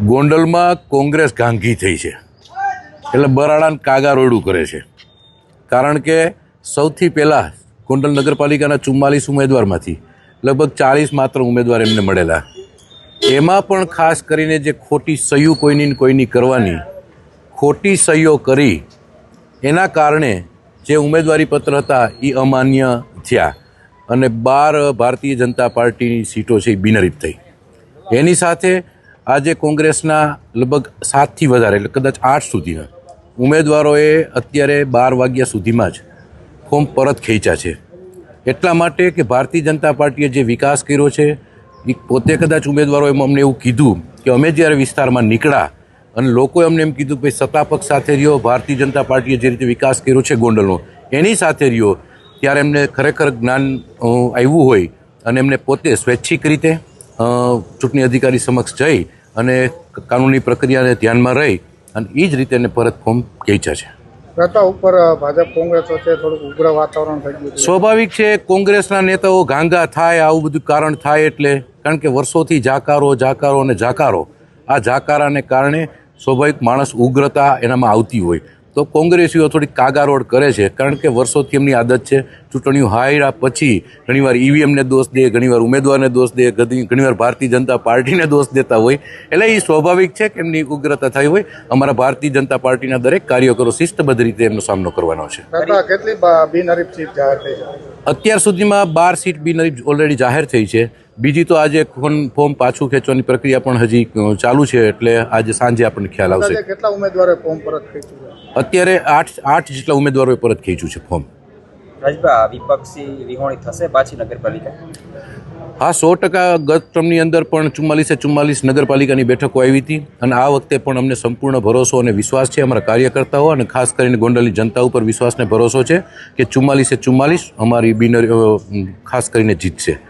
ગોંડલમાં કોંગ્રેસ ગાંગી થઈ છે એટલે બરાડાને કાગારોડું કરે છે. કારણ કે સૌથી પહેલાં ગોંડલ નગરપાલિકાના 44 ઉમેદવારમાંથી લગભગ 40 માત્ર ઉમેદવાર એમને મળેલા. એમાં પણ ખાસ કરીને જે ખોટી સહીઓ કોઈની કરવાની ખોટી સહીઓ કરી એના કારણે જે ઉમેદવારી પત્ર હતા એ અમાન્ય થયા અને 12 ભારતીય જનતા પાર્ટીની સીટો છે એ બિનહરીફ થઈ. એની સાથે આજે કોંગ્રેસના લગભગ 7થી વધારે એટલે કદાચ 8 સુધીના ઉમેદવારોએ અત્યારે 12 વાગ્યા સુધીમાં જ ફોર્મ પરત ખેંચ્યા છે. એટલા માટે કે ભારતીય જનતા પાર્ટીએ જે વિકાસ કર્યો છે એ પોતે કદાચ ઉમેદવારોએ અમને એવું કીધું કે અમે જ્યારે વિસ્તારમાં નીકળ્યા અને લોકોએ અમને એમ કીધું કે સત્તાપક્ષ સાથે રહ્યો, ભારતીય જનતા પાર્ટીએ જે રીતે વિકાસ કર્યો છે ગોંડલનો એની સાથે રહ્યો, ત્યારે એમને ખરેખર જ્ઞાન આવ્યું હોય અને એમને પોતે સ્વૈચ્છિક રીતે ચૂંટણી અધિકારી સમક્ષ જઈ અને કાનૂની પ્રક્રિયાને ધ્યાનમાં રહી અને એ જ રીતે એને પરત ફોર્મ ખેંચ્યા છે. રસ્તા ઉપર ભાજપ કોંગ્રેસ વચ્ચે થોડુંક ઉગ્ર વાતાવરણ થઈ ગયું. સ્વાભાવિક છે કોંગ્રેસના નેતાઓ ગાંગા થાય, આવું બધું કારણ થાય એટલે, કારણ કે વર્ષોથી જાકારો અને જાકારો, આ જાકારાને કારણે સ્વાભાવિક માણસ ઉગ્રતા એનામાં આવતી હોય તો કોંગ્રેસીઓ થોડીક કાગારોડ કરે છે. કારણ કે વર્ષોથી એમની આદત છે ચૂંટણીઓ હાર્યા પછી ઘણીવાર ઈવીએમને દોષ દે, ઘણીવાર ઉમેદવારને દોષ દે, ઘણીવાર ભારતીય જનતા પાર્ટીને દોષ દેતા હોય. એટલે એ સ્વાભાવિક છે કે એમની ઉગ્રતા થઈ હોય. અમારા ભારતીય જનતા પાર્ટીના દરેક કાર્યકરો શિસ્તબદ્ધ રીતે એમનો સામનો કરવાનો છે. કેટલી બિનહરીફ સીટ જાહેર થઈ છે? અત્યાર સુધીમાં 12 સીટ બિનહરીફ ઓલરેડી જાહેર થઈ છે. બીજી તો આજે ફોર્મ પાછું ખેંચવાની પ્રક્રિયા પણ હજી ચાલુ છે એટલે આજે સાંજે આપણને ખ્યાલ આવશે. કેટલા ઉમેદવારોએ ફોર્મ પરત ખેંચ્યું? અત્યારે 8 જેટલા ઉમેદવારોએ પરત ખેંચ્યું છે ફોર્મ. રાજભાઈ, વિપક્ષી વિહોણી થશે પાછી નગરપાલિકા? હા, 100% ગત ટર્મની અંદર પણ 44 નગરપાલિકાની બેઠકો આવી હતી અને આ વખતે પણ અમને સંપૂર્ણ ભરોસો અને વિશ્વાસ છે અમારા કાર્યકર્તાઓ અને ખાસ કરીને ગોંડલની જનતા ઉપર વિશ્વાસને ભરોસો છે કે 44 અમારી ખાસ કરીને જીતશે.